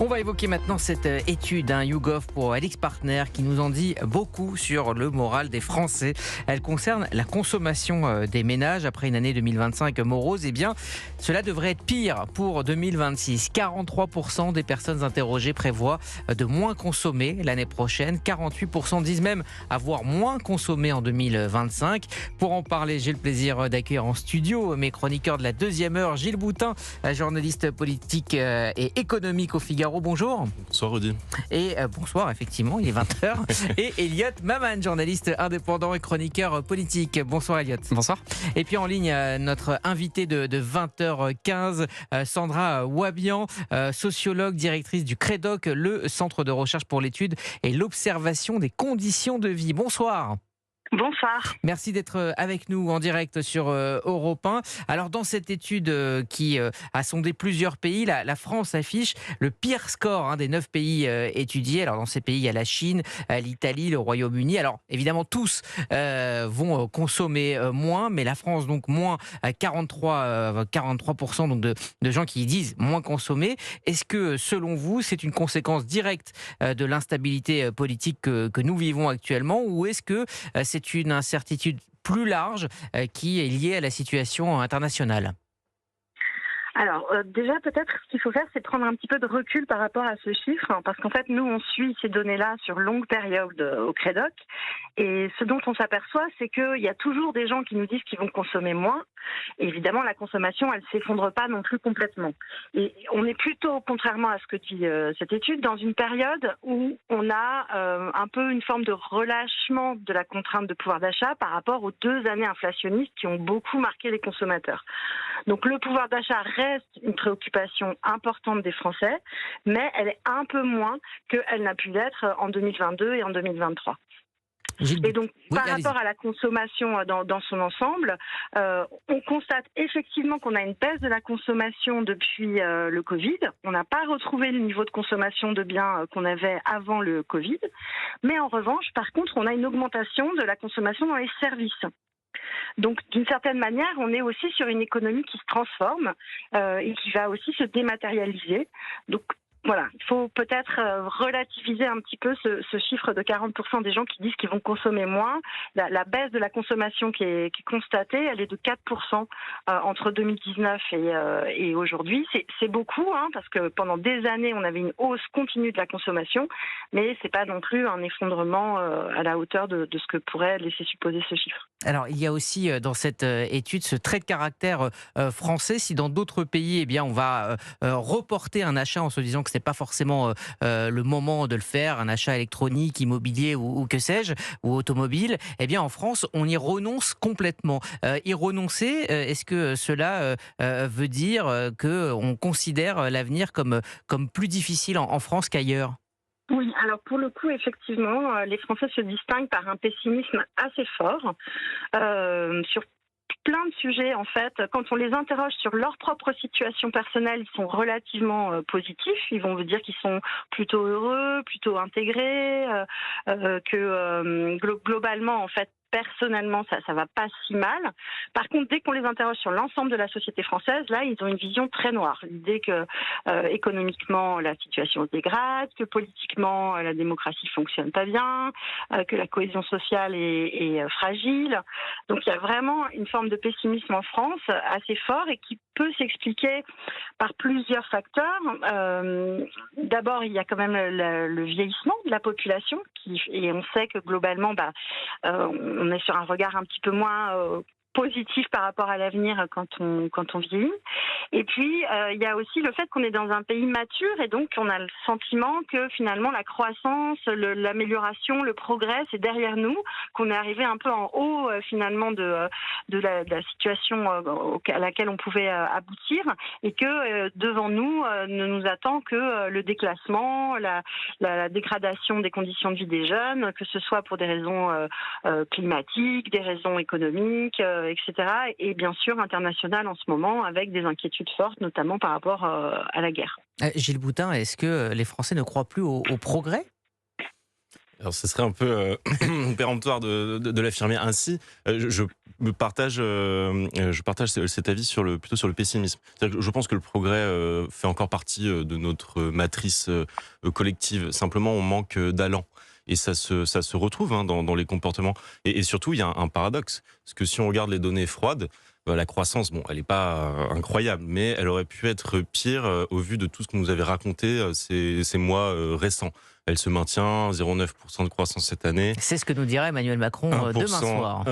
On va évoquer maintenant cette étude YouGov pour AlixPartners qui nous en dit beaucoup sur le moral des Français. Elle concerne la consommation des ménages après une année 2025 morose. Eh bien, cela devrait être pire pour 2026. 43% des personnes interrogées prévoient de moins consommer l'année prochaine. 48% disent même avoir moins consommé en 2025. Pour en parler, j'ai le plaisir d'accueillir en studio mes chroniqueurs de la deuxième heure. Gilles Boutin, journaliste politique et économique au Figaro. Bonjour. Bonsoir Rudy. Et bonsoir, effectivement, il est 20h. Et Elliot Maman, journaliste indépendant et chroniqueur politique. Bonsoir Elliot. Bonsoir. Et puis en ligne, notre invitée de 20h15, Sandra Wabian, sociologue, directrice du CREDOC, le Centre de recherche pour l'étude et l'observation des conditions de vie. Bonsoir. Bonsoir. Merci d'être avec nous en direct sur Europe 1. Alors dans cette étude qui a sondé plusieurs pays, la France affiche le pire score des 9 pays étudiés. Alors dans ces pays, il y a la Chine, l'Italie, le Royaume-Uni. Alors évidemment tous vont consommer moins, mais la France donc moins 43% donc de gens qui disent moins consommer. Est-ce que selon vous c'est une conséquence directe de l'instabilité politique que nous vivons actuellement, ou est-ce que c'est une incertitude plus large qui est liée à la situation internationale? Alors, déjà, peut-être ce qu'il faut faire, c'est prendre un petit peu de recul par rapport à ce chiffre, parce qu'en fait, nous, on suit ces données-là sur longue période au CREDOC, et ce dont on s'aperçoit, c'est qu'il y a toujours des gens qui nous disent qu'ils vont consommer moins, et évidemment, la consommation, elle ne s'effondre pas non plus complètement. Et on est plutôt, contrairement à ce que dit cette étude, dans une période où on a un peu une forme de relâchement de la contrainte de pouvoir d'achat par rapport aux 2 années inflationnistes qui ont beaucoup marqué les consommateurs. Donc, le pouvoir d'achat reste une préoccupation importante des Français, mais elle est un peu moins qu'elle n'a pu l'être en 2022 et en 2023. Et donc, par rapport à la consommation dans son ensemble, on constate effectivement qu'on a une baisse de la consommation depuis le Covid. On n'a pas retrouvé le niveau de consommation de biens qu'on avait avant le Covid. Mais en revanche, par contre, on a une augmentation de la consommation dans les services. Donc, d'une certaine manière, on est aussi sur une économie qui se transforme et qui va aussi se dématérialiser. Donc, voilà, il faut peut-être relativiser un petit peu ce chiffre de 40% des gens qui disent qu'ils vont consommer moins. La baisse de la consommation qui est constatée, elle est de 4% entre 2019 et aujourd'hui. C'est beaucoup, parce que pendant des années, on avait une hausse continue de la consommation, mais c'est pas non plus un effondrement à la hauteur de ce que pourrait laisser supposer ce chiffre. Alors, il y a aussi dans cette étude ce trait de caractère français. Si dans d'autres pays, on va reporter un achat en se disant que c'est pas forcément le moment de le faire, un achat électronique, immobilier ou que sais-je, ou automobile, en France, on y renonce complètement. Y renoncer, est-ce que cela veut dire qu'on considère l'avenir comme plus difficile en France qu'ailleurs ? Oui, alors pour le coup, effectivement, les Français se distinguent par un pessimisme assez fort sur plein de sujets. En fait, quand on les interroge sur leur propre situation personnelle, ils sont relativement positifs. Ils vont vous dire qu'ils sont plutôt heureux, plutôt intégrés, que globalement, en fait, personnellement, ça va pas si mal. Par contre, dès qu'on les interroge sur l'ensemble de la société française, là, ils ont une vision très noire. L'idée que économiquement, la situation se dégrade, que politiquement, la démocratie fonctionne pas bien, que la cohésion sociale est fragile. Donc, il y a vraiment une forme de pessimisme en France assez fort et qui peut s'expliquer par plusieurs facteurs. D'abord, il y a quand même le vieillissement de la population et on sait que globalement, on est sur un regard un petit peu moins positif par rapport à l'avenir quand on vieillit. Et puis, il y a aussi le fait qu'on est dans un pays mature et donc on a le sentiment que finalement la croissance, l'amélioration, le progrès, c'est derrière nous, qu'on est arrivé un peu en haut finalement de la situation à laquelle on pouvait aboutir et que devant nous ne nous attend que le déclassement, la dégradation des conditions de vie des jeunes, que ce soit pour des raisons climatiques, des raisons économiques, etc. Et bien sûr international en ce moment avec des inquiétudes fortes, notamment par rapport à la guerre. Gilles Boutin, est-ce que les Français ne croient plus au progrès ? Alors ce serait un peu péremptoire de l'affirmer ainsi. Je je partage cet avis plutôt sur le pessimisme. C'est-à-dire que je pense que le progrès fait encore partie de notre matrice collective. Simplement, on manque d'allant. Et ça se retrouve dans les comportements. Et surtout, il y a un paradoxe. Parce que si on regarde les données froides, la croissance, bon, elle n'est pas incroyable, mais elle aurait pu être pire au vu de tout ce que nous avait raconté ces mois récents. Elle se maintient, 0,9% de croissance cette année. C'est ce que nous dirait Emmanuel Macron 1%, demain soir.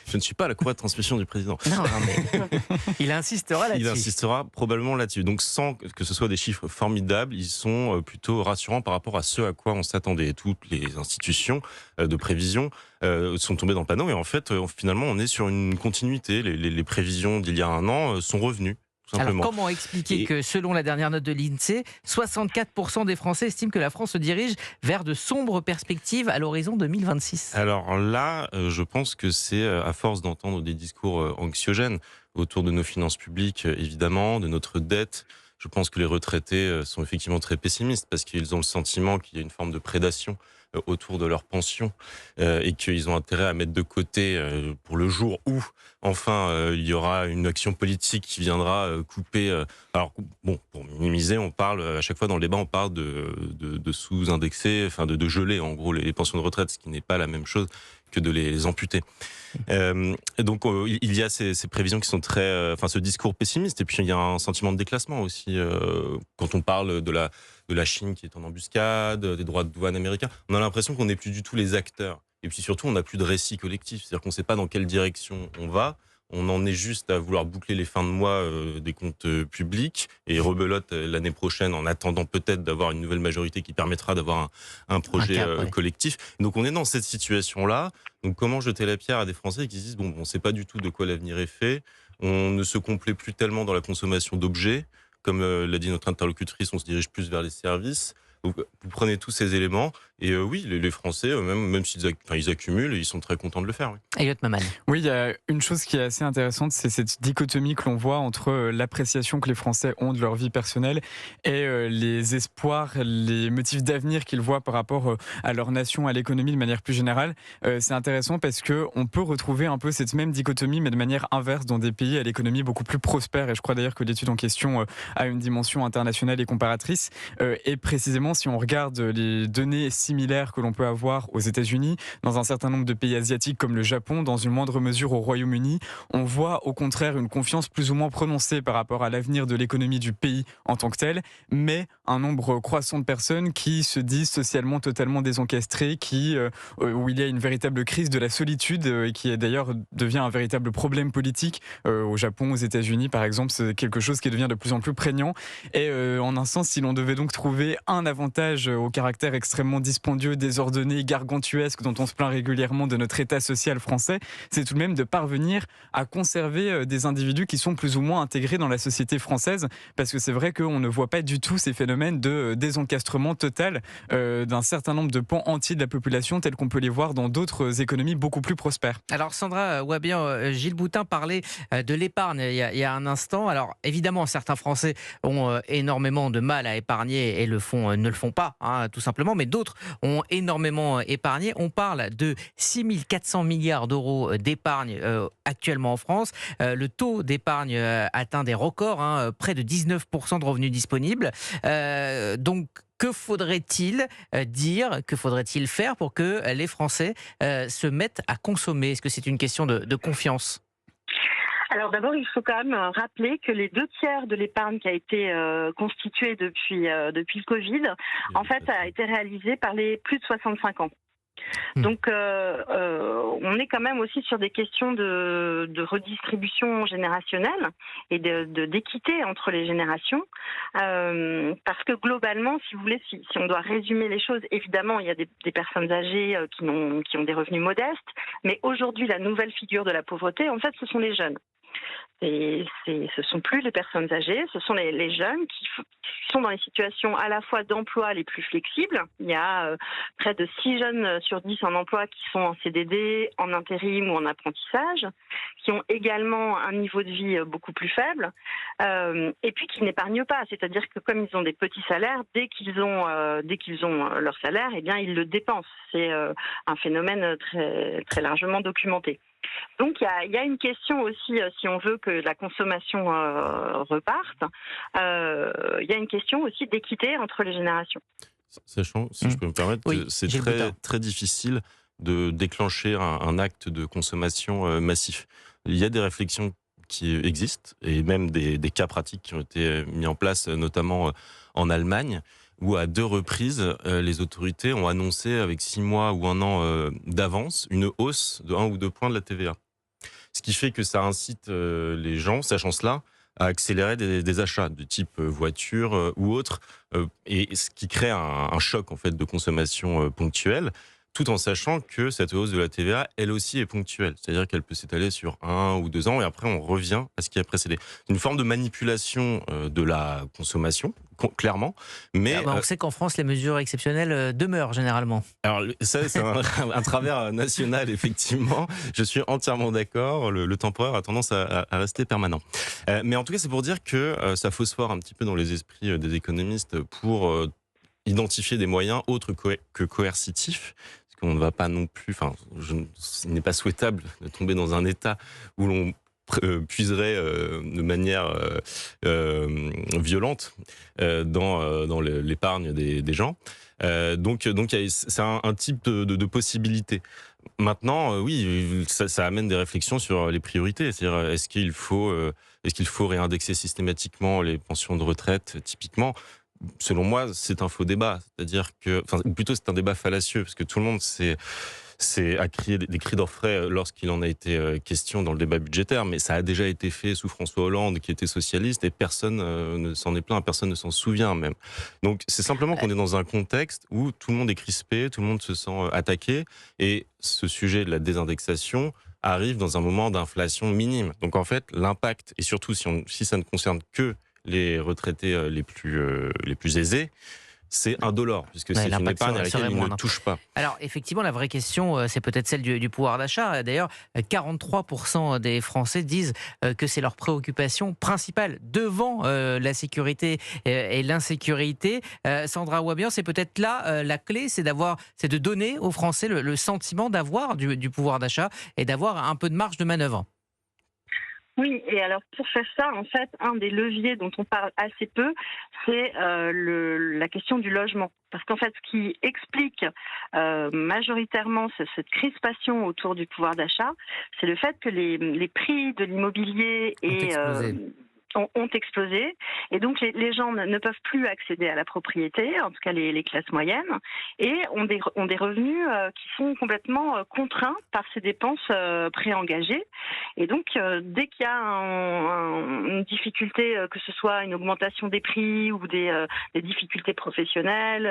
Je ne suis pas à la courroie de transmission du président. Non, mais il insistera là-dessus. Il insistera probablement là-dessus. Donc sans que ce soit des chiffres formidables, ils sont plutôt rassurants par rapport à ce à quoi on s'attendait. Toutes les institutions de prévision sont tombées dans le panneau et en fait, finalement, on est sur une continuité. Les prévisions d'il y a un an sont revenues. Alors comment expliquer que selon la dernière note de l'INSEE, 64% des Français estiment que la France se dirige vers de sombres perspectives à l'horizon 2026 ? Alors là, je pense que c'est à force d'entendre des discours anxiogènes autour de nos finances publiques, évidemment, de notre dette. Je pense que les retraités sont effectivement très pessimistes parce qu'ils ont le sentiment qu'il y a une forme de prédation autour de leur pension et qu'ils ont intérêt à mettre de côté pour le jour où enfin il y aura une action politique qui viendra couper. Alors bon, pour minimiser, on parle à chaque fois dans le débat, on parle de sous-indexer, enfin de geler en gros les pensions de retraite, ce qui n'est pas la même chose que de les amputer. Donc il y a ces prévisions qui sont très, enfin ce discours pessimiste, et puis il y a un sentiment de déclassement aussi quand on parle de la Chine qui est en embuscade, des droits de douane américains. On a l'impression qu'on n'est plus du tout les acteurs. Et puis surtout, on n'a plus de récit collectif. C'est-à-dire qu'on ne sait pas dans quelle direction on va. On en est juste à vouloir boucler les fins de mois des comptes publics et rebelote l'année prochaine en attendant peut-être d'avoir une nouvelle majorité qui permettra d'avoir un projet collectif. Donc on est dans cette situation-là. Donc comment jeter la pierre à des Français qui se disent bon, on ne sait pas du tout de quoi l'avenir est fait. On ne se complaît plus tellement dans la consommation d'objets. Comme l'a dit notre interlocutrice, on se dirige plus vers les services. Donc, vous prenez tous ces éléments et oui, les Français, même s'ils ils accumulent, ils sont très contents de le faire. Oui. Elliot Maman. Oui, il y a une chose qui est assez intéressante, c'est cette dichotomie que l'on voit entre l'appréciation que les Français ont de leur vie personnelle et les espoirs, les motifs d'avenir qu'ils voient par rapport à leur nation, à l'économie de manière plus générale. C'est intéressant parce qu'on peut retrouver un peu cette même dichotomie, mais de manière inverse dans des pays à l'économie beaucoup plus prospère. Et je crois d'ailleurs que l'étude en question a une dimension internationale et comparatrice. Et précisément, si on regarde les données similaires que l'on peut avoir aux États-Unis, dans un certain nombre de pays asiatiques comme le Japon, dans une moindre mesure au Royaume-Uni, on voit au contraire une confiance plus ou moins prononcée par rapport à l'avenir de l'économie du pays en tant que tel, mais un nombre croissant de personnes qui se disent socialement totalement désencastrées, où il y a une véritable crise de la solitude et qui d'ailleurs devient un véritable problème politique. Au Japon, aux États-Unis par exemple, c'est quelque chose qui devient de plus en plus prégnant. Et en un sens, si l'on devait donc trouver un avantage au caractère extrêmement dispendieux, désordonné, gargantuesque dont on se plaint régulièrement de notre état social français, c'est tout de même de parvenir à conserver des individus qui sont plus ou moins intégrés dans la société française, parce que c'est vrai qu'on ne voit pas du tout ces phénomènes de désencastrement total d'un certain nombre de pans entiers de la population tels qu'on peut les voir dans d'autres économies beaucoup plus prospères. Alors Sandra Ouabian, Gilles Boutin parlait de l'épargne il y a un instant. Alors évidemment, certains Français ont énormément de mal à épargner et ne le font pas, tout simplement, mais d'autres ont énormément épargné. On parle de 6 400 milliards d'euros d'épargne actuellement en France. Le taux d'épargne atteint des records, près de 19% de revenus disponibles. Donc, que faudrait-il dire, que faudrait-il faire pour que les Français se mettent à consommer ? Est-ce que c'est une question de confiance ? Alors d'abord, il faut quand même rappeler que les 2/3 de l'épargne qui a été constituée depuis le Covid, en fait, a été réalisée par les plus de 65 ans. Donc, on est quand même aussi sur des questions de redistribution générationnelle et d'équité entre les générations. Parce que globalement, si vous voulez, si on doit résumer les choses, évidemment, il y a des personnes âgées qui ont des revenus modestes. Mais aujourd'hui, la nouvelle figure de la pauvreté, en fait, ce sont les jeunes. Ce sont plus les personnes âgées, ce sont les jeunes qui sont dans les situations à la fois d'emploi les plus flexibles. Il y a près de 6 jeunes sur 10 en emploi qui sont en CDD, en intérim ou en apprentissage, qui ont également un niveau de vie beaucoup plus faible, et puis qui n'épargnent pas. C'est-à-dire que comme ils ont des petits salaires, dès qu'ils ont leur salaire, eh bien ils le dépensent. C'est un phénomène très, très largement documenté. Donc il y a une question aussi, si on veut que la consommation reparte, il y a une question aussi d'équité entre les générations. Sachant, si je peux me permettre, Oui, que c'est Gilles très, Boutin. très difficile de déclencher un acte de consommation massif. Il y a des réflexions qui existent et même des cas pratiques qui ont été mis en place, notamment en Allemagne, où à 2 reprises, les autorités ont annoncé avec 6 mois ou 1 an d'avance une hausse de 1 ou 2 points de la TVA. Ce qui fait que ça incite les gens, sachant cela, à accélérer des achats de type voiture ou autre, et ce qui crée un choc en fait de consommation ponctuelle, tout en sachant que cette hausse de la TVA, elle aussi est ponctuelle. C'est-à-dire qu'elle peut s'étaler sur 1 ou 2 ans et après on revient à ce qui a précédé. C'est une forme de manipulation de la consommation, clairement. Mais On sait qu'en France, les mesures exceptionnelles demeurent généralement. alors ça, c'est un travers national, effectivement. Je suis entièrement d'accord. Le temporaire a tendance à rester permanent. Mais en tout cas, c'est pour dire que ça phosphore un petit peu dans les esprits des économistes pour identifier des moyens autres que coercitifs. Parce qu'on ne va pas non plus... Enfin, il n'est pas souhaitable de tomber dans un état où l'on puiserait de manière violente dans l'épargne des gens. Donc c'est un type de possibilité. Maintenant, oui, ça amène des réflexions sur les priorités. C'est-à-dire, est-ce qu'il faut réindexer systématiquement les pensions de retraite, typiquement? Selon moi, c'est un faux débat. C'est-à-dire que, enfin, ou plutôt c'est un débat fallacieux, parce que tout le monde a crié des cris d'orfraie lorsqu'il en a été question dans le débat budgétaire, mais ça a déjà été fait sous François Hollande, qui était socialiste, et personne ne s'en est plaint, personne ne s'en souvient même. Donc c'est simplement qu'on est dans un contexte où tout le monde est crispé, tout le monde se sent attaqué, et ce sujet de la désindexation arrive dans un moment d'inflation minime. Donc en fait, l'impact, et surtout si ça ne concerne que les retraités les plus aisés, c'est indolore, puisque c'est une épargne à laquelle ils ne touchent pas. Alors, effectivement, la vraie question, c'est peut-être celle du pouvoir d'achat. D'ailleurs, 43% des Français disent que c'est leur préoccupation principale devant la sécurité et l'insécurité. Sandra Ouabian, c'est peut-être là la clé, c'est de donner aux Français le sentiment d'avoir du pouvoir d'achat et d'avoir un peu de marge de manœuvre. Oui, et alors pour faire ça, en fait, un des leviers dont on parle assez peu, c'est la question du logement. Parce qu'en fait, ce qui explique majoritairement cette crispation autour du pouvoir d'achat, c'est le fait que les prix de l'immobilier ont explosé, et donc les gens ne peuvent plus accéder à la propriété, en tout cas les classes moyennes, et ont des revenus qui sont complètement contraints par ces dépenses préengagées. Et donc dès qu'il y a une difficulté, que ce soit une augmentation des prix ou des difficultés professionnelles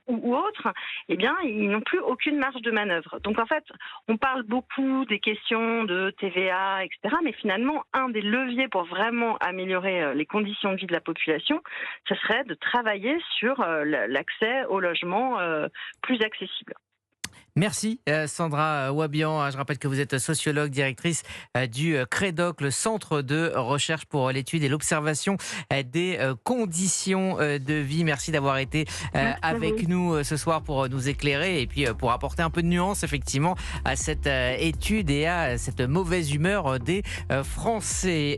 ou autres, eh bien ils n'ont plus aucune marge de manœuvre. Donc en fait, on parle beaucoup des questions de TVA, etc., mais finalement un des leviers pour vraiment améliorer les conditions de vie de la population, ce serait de travailler sur l'accès au logement plus accessible. Merci Sandra Ouabian. Je rappelle que vous êtes sociologue, directrice du CREDOC, le Centre de recherche pour l'étude et l'observation des conditions de vie. Merci d'avoir été avec nous ce soir pour nous éclairer et puis pour apporter un peu de nuance effectivement à cette étude et à cette mauvaise humeur des Français.